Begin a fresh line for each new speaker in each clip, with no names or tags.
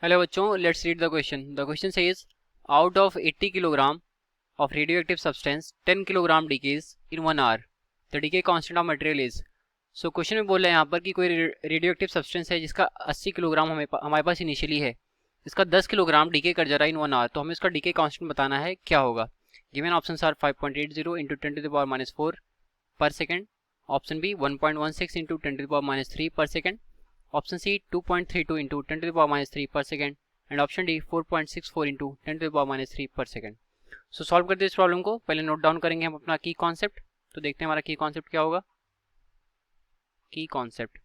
Hello बच्चों, let's read the question. The question says out of 80 kilogram of radioactive substance 10 kilogram decays in 1 hour. The decay constant of material is. So question में बोल रहे हैं यहाँ पर कि कोई रेडियो एक्टिव सब्सटेंस है जिसका 80 किलोग्राम हमारे पास इनिशियली है, इसका 10 किलोग्राम डीके कर जा रहा है इन 1 आवर. तो हमें इसका डीके कांस्टेंट बताना है, क्या होगा. Given options are 5.80 into 10 to the power -4 per second, option B 1.16 into 10 to the power -3 per second, option C 2.32 into 10 to the power -3 per second and option D 4.64 into 10 to the power -3 per second. So solve करते हैं इस problem को. पहले note down करेंगे हम अपना की concept. तो देखते हैं हमारा की कॉन्सेप्ट क्या होगा. की कॉन्सेप्ट,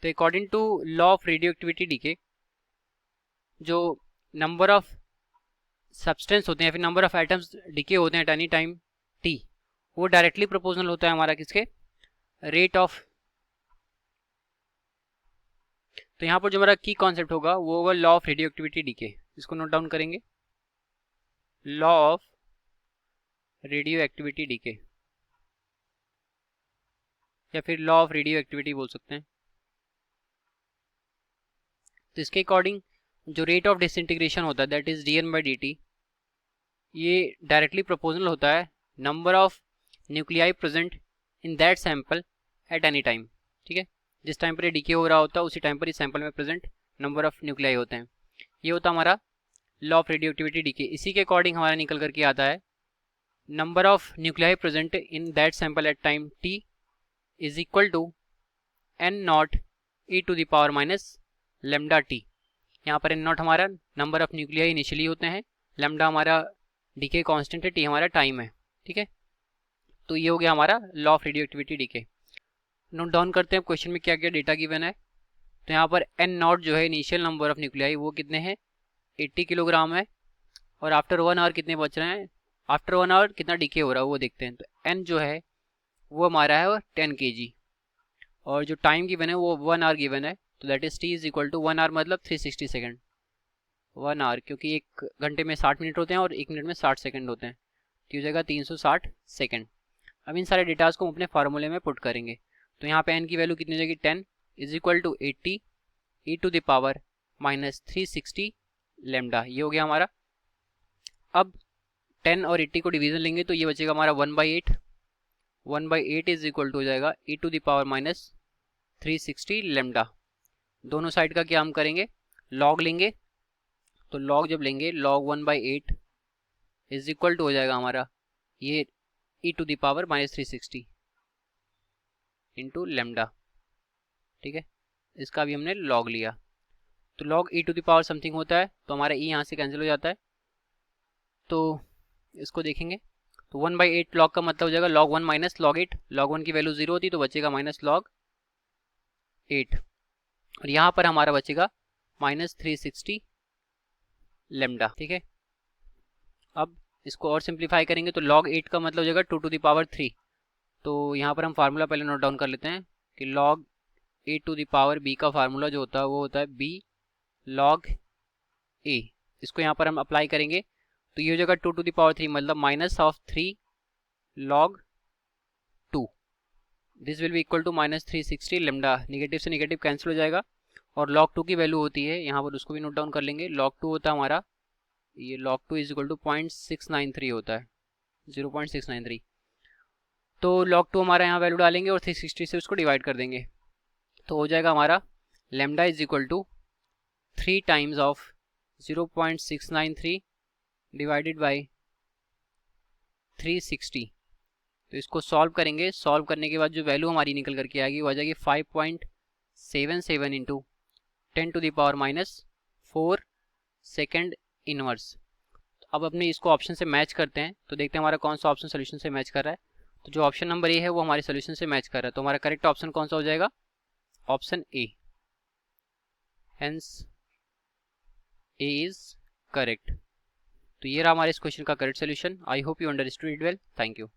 तो according to law of radioactivity decay, जो नंबर ऑफ सब्सटेंस होते हैं या फिर नंबर ऑफ एटम्स डीके होते हैं एट एनी टाइम टी, वो डायरेक्टली प्रोपोर्शनल होता है हमारा किसके, रेट ऑफ. तो यहाँ पर जो हमारा की कॉन्सेप्ट होगा वो होगा law of radioactivity decay. इसको नोट डाउन करेंगे, law of radioactivity decay या फिर लॉ ऑफ रेडियो एक्टिविटी बोल सकते हैं. तो इसके अकॉर्डिंग जो रेट ऑफ डिसइंटीग्रेशन होता है दैट इज dN/dt, ये डायरेक्टली प्रोपोर्शनल होता है number of nuclei present in that sample at any time. ठीक है, जिस टाइम पर ये डीके हो रहा होता है उसी टाइम पर इस सैंपल में प्रेजेंट नंबर ऑफ न्यूक्लियाई होते हैं. ये होता है हमारा law of radioactivity decay. इसी के अकॉर्डिंग हमारा निकल करके आता है number of nuclei present in that sample at time t is equal to n0 e to the power minus lambda t. यहाँ पर n0 हमारा नंबर ऑफ न्यूक्लियाई इनिशियली होते हैं, लेमडा हमारा डीके कांस्टेंट है, टी हमारा टाइम है. ठीक है, तो ये हो गया हमारा law of radioactivity decay. Note down करते हैं क्वेश्चन में क्या क्या डेटा गिवन है. तो यहाँ पर n0 जो है इनिशियल नंबर ऑफ न्यूक्लियाई वो कितने हैं, 80 किलोग्राम है. और आफ्टर 1 आवर कितने बच रहे हैं, आफ्टर 1 आवर कितना डीके हो रहा है वो देखते हैं. तो n जो है वो हमारा है 10 kg और जो टाइम गिवन है वो 1 आवर गिवन है. तो that is t is equal to 1 hour मतलब 360 सेकेंड. 1 आवर क्योंकि एक घंटे में 60 मिनट होते हैं और 1 मिनट में 60 सेकेंड होते हैं, तो हो जाएगा 360 सेकेंड. अब इन सारे डेटाज को हम अपने फार्मूले में पुट करेंगे. तो यहाँ पे n की वैल्यू कितनी हो जाएगी, 10 is equal to 80 e to the power -360 lambda. ये हो गया हमारा. अब 10 और 80 को डिवीजन लेंगे तो ये बचेगा हमारा 1/8. 1/8 इज इक्वल टू हो जाएगा e to the power -360 lambda. दोनों साइड का क्या हम करेंगे, लॉग लेंगे. तो लॉग जब लेंगे लॉग 1/8 इज इक्वल टू हो जाएगा हमारा ये e to the power -360 into lambda. ठीक है, इसका भी हमने लॉग लिया. तो log e to the power something होता है तो हमारा e यहाँ से कैंसिल हो जाता है. तो इसको देखेंगे तो 1/8 लॉग का मतलब हो जाएगा log 1 माइनस लॉग 8. log 1 की वैल्यू 0 होती तो बचेगा माइनस लॉग 8 और यहाँ पर हमारा बचेगा -360 लेमडा. ठीक है, अब इसको और सिंप्लीफाई करेंगे तो log 8 का मतलब हो जाएगा 2 टू द पावर 3. तो यहाँ पर हम फार्मूला पहले नोट डाउन कर लेते हैं कि log a to the power b का फार्मूला जो होता है वो होता है b log a. इसको यहाँ पर हम अप्लाई करेंगे तो ये हो जाएगा 2 टू द पावर 3 मतलब -3 log 2. This will be equal to -360 lambda. Negative से निगेटिव कैंसिल हो जाएगा और log 2 की वैल्यू होती है यहाँ पर, उसको भी नोट डाउन कर लेंगे. log 2 होता है हमारा, ये log 2 इज इक्वल टू 0.693 होता है, 0.693. तो log 2 हमारा यहाँ वैल्यू डालेंगे और 360 से उसको डिवाइड कर देंगे तो हो जाएगा हमारा lambda is equal to 3 times of 0.693 divided by 360. तो इसको सॉल्व करेंगे. सॉल्व करने के बाद जो वैल्यू हमारी निकल करके आएगी वो आ जाएगी 5.77 into 10 to the power -4 second inverse. अब अपने इसको ऑप्शन से मैच करते हैं तो देखते हैं हमारा कौन सा ऑप्शन सोल्यूशन से मैच कर रहा है. तो जो ऑप्शन नंबर ए है वो हमारे सोल्यूशन से मैच कर रहा है. तो हमारा करेक्ट ऑप्शन कौन सा हो जाएगा, option A. Hence A is correct. तो ये रहा हमारे इस क्वेश्चन का correct solution. I hope you understood it well. Thank you.